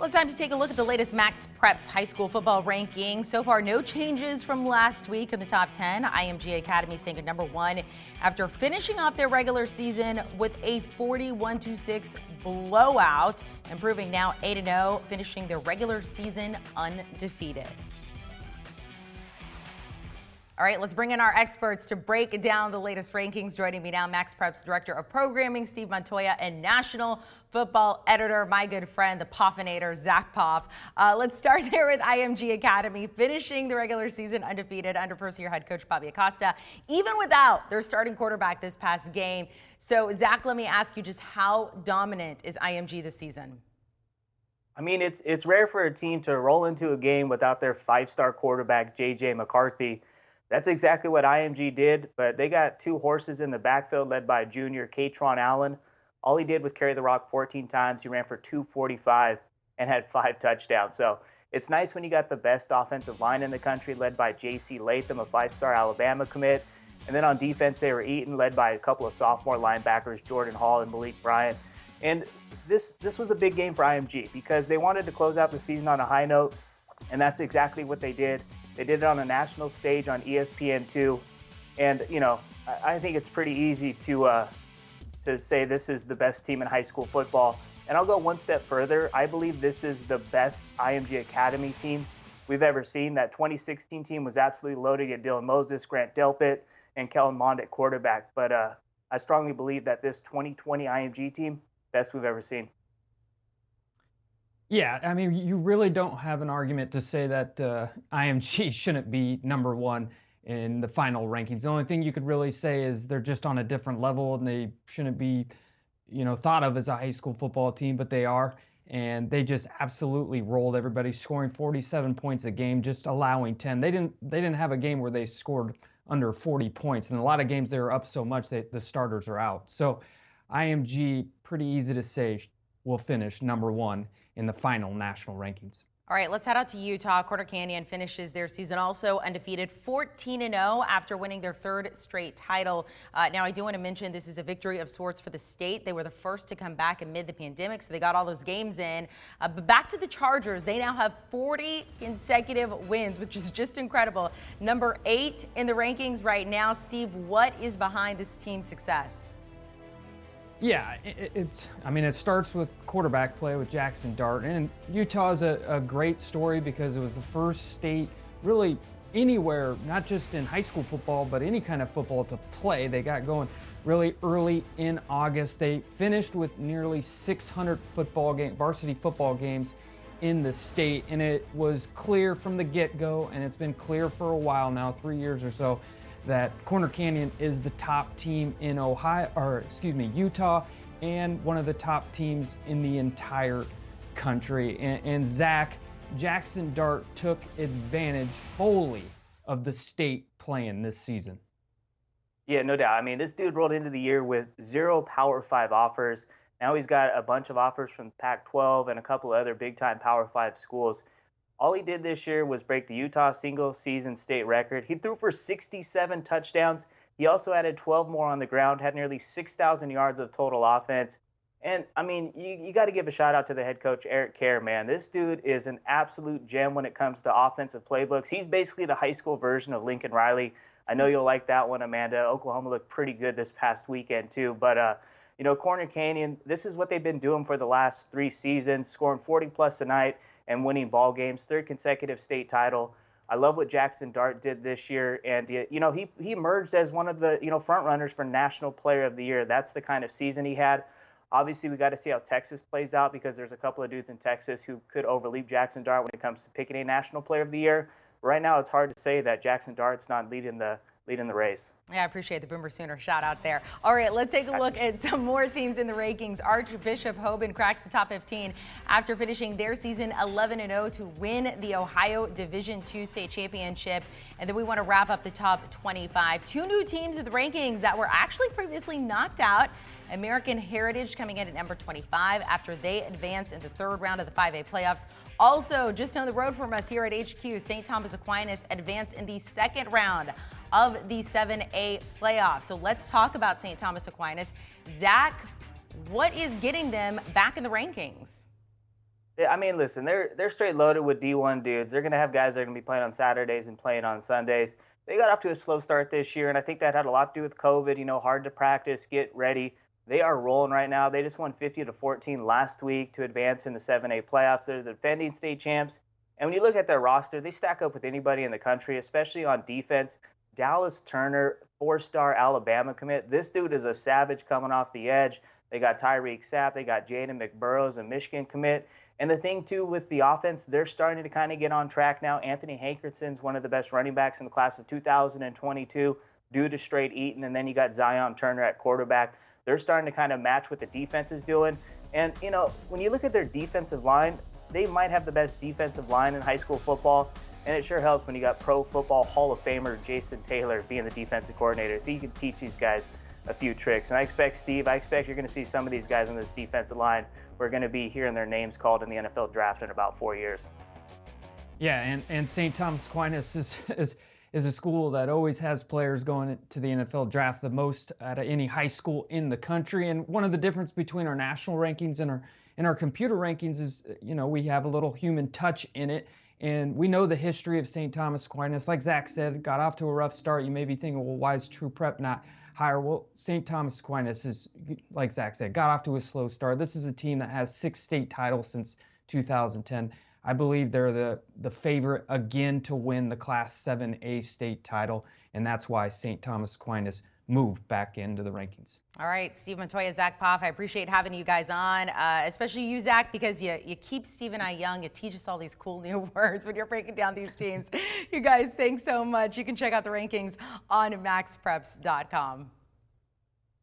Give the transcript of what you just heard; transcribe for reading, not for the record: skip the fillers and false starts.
Well, it's time to take a look at the latest MaxPreps high school football ranking. So far, no changes from last week in the top 10. IMG Academy staying at number 1 after finishing off their regular season with a 41-6 blowout, improving now 8-0, finishing their regular season undefeated. All right, let's bring in our experts to break down the latest rankings. Joining me now, MaxPreps Director of Programming, Steve Montoya, and National Football Editor, my good friend, the Poffinator, Zack Poff. Let's start there with IMG Academy, finishing the regular season undefeated under first-year head coach Bobby Acosta, even without their starting quarterback this past game. So, Zack, let me ask you, just how dominant is IMG this season? I mean, it's rare for a team to roll into a game without their five-star quarterback, J.J. McCarthy. That's exactly what IMG did, but they got two horses in the backfield led by junior Katron Allen. All he did was carry the rock 14 times. He ran for 245 and had 5 touchdowns. So it's nice when you got the best offensive line in the country led by J.C. Latham, a 5-star Alabama commit. And then on defense, they were eaten, led by a couple of sophomore linebackers, Jordan Hall and Malik Bryant. And this was a big game for IMG because they wanted to close out the season on a high note, and that's exactly what they did. They did it on a national stage on ESPN2, and I think it's pretty easy to say this is the best team in high school football. And I'll go one step further. I believe this is the best IMG Academy team we've ever seen. That 2016 team was absolutely loaded. You had Dylan Moses, Grant Delpit, and Kellen Mond at quarterback. But I strongly believe that this 2020 IMG team, best we've ever seen. Yeah, I mean, you really don't have an argument to say that IMG shouldn't be number 1 in the final rankings. The only thing you could really say is they're just on a different level and they shouldn't be, thought of as a high school football team, but they are. And they just absolutely rolled everybody, scoring 47 points a game, just allowing 10. They didn't have a game where they scored under 40 points. And a lot of games they were up so much that the starters are out. So IMG, pretty easy to say, will finish number 1 in the final national rankings. All right, let's head out to Utah. Corner Canyon finishes their season also undefeated, 14-0 after winning their 3rd straight title. Now, I do want to mention this is a victory of sorts for the state. They were the first to come back amid the pandemic, so they got all those games in. But back to the Chargers, they now have 40 consecutive wins, which is just incredible. Number 8 in the rankings right now. Steve, what is behind this team's success? Yeah, it starts with quarterback play with Jackson Dart, and Utah is a great story because it was the first state really anywhere, not just in high school football, but any kind of football to play. They got going really early in August. They finished with nearly 600 varsity football games in the state, and it was clear from the get-go, and it's been clear for a while now, 3 years or so, that Corner Canyon is the top team in Utah, and one of the top teams in the entire country. And Zach, Jackson Dart took advantage fully of the state playing this season. Yeah, no doubt. I mean, this dude rolled into the year with 0 Power 5 offers. Now he's got a bunch of offers from Pac-12 and a couple of other big-time Power 5 schools. All he did this year was break the Utah single-season state record. He threw for 67 touchdowns. He also added 12 more on the ground, had nearly 6,000 yards of total offense. And, I mean, you got to give a shout-out to the head coach, Eric Kerr, man. This dude is an absolute gem when it comes to offensive playbooks. He's basically the high school version of Lincoln Riley. I know you'll like that one, Amanda. Oklahoma looked pretty good this past weekend, too. But, Corner Canyon, this is what they've been doing for the last 3 seasons, scoring 40-plus a night and winning ball games, 3rd consecutive state title. I love what Jackson Dart did this year, and he emerged as one of the front runners for National Player of the Year. That's the kind of season he had. Obviously, we got to see how Texas plays out because there's a couple of dudes in Texas who could overleap Jackson Dart when it comes to picking a National Player of the Year. But right now, it's hard to say that Jackson Dart's not leading the race. Yeah, I appreciate the Boomer Sooner shout out there. All right, let's take a look at some more teams in the rankings. Archbishop Hoban cracks the top 15 after finishing their season 11-0 to win the Ohio Division II state championship. And then we want to wrap up the top 25. 2 new teams in the rankings that were actually previously knocked out. American Heritage coming in at number 25 after they advance in the 3rd round of the 5A playoffs. Also, just down the road from us here at HQ, St. Thomas Aquinas advanced in the 2nd round of the 7A playoffs. So let's talk about St. Thomas Aquinas. Zach, what is getting them back in the rankings? Yeah, I mean, listen, they're straight loaded with D1 dudes. They're gonna have guys that are gonna be playing on Saturdays and playing on Sundays. They got off to a slow start this year, and I think that had a lot to do with COVID. Hard to practice, get ready. They are rolling right now. They just won 50-14 last week to advance in the 7A playoffs. They're the defending state champs. And when you look at their roster, they stack up with anybody in the country, especially on defense. Dallas Turner, 4-star Alabama commit. This dude is a savage coming off the edge. They got Tyreek Sapp. They got Jaden McBurrows, a Michigan commit. And the thing, too, with the offense, they're starting to kind of get on track now. Anthony Hankerson's one of the best running backs in the class of 2022 due to straight Eaton. And then you got Zion Turner at quarterback. They're starting to kind of match what the defense is doing. And, when you look at their defensive line, they might have the best defensive line in high school football. And it sure helps when you got Pro Football Hall of Famer Jason Taylor being the defensive coordinator. So you can teach these guys a few tricks. And I expect you're going to see some of these guys on this defensive line. We're going to be hearing their names called in the NFL draft in about 4 years. Yeah, and St. Thomas Aquinas is a school that always has players going to the NFL draft the most out of any high school in the country. And one of the difference between our national rankings and our computer rankings is, we have a little human touch in it. And we know the history of St. Thomas Aquinas. Like Zach said, got off to a rough start. You may be thinking, well, why is TRU Prep not higher? Well, St. Thomas Aquinas is, like Zach said, got off to a slow start. This is a team that has 6 state titles since 2010. I believe they're the favorite again to win the Class 7A state title, and that's why St. Thomas Aquinas moved back into the rankings. All right, Steve Montoya, Zack Poff, I appreciate having you guys on, especially you, Zach, because you keep Steve and I young. You teach us all these cool new words when you're breaking down these teams. You guys, thanks so much. You can check out the rankings on MaxPreps.com.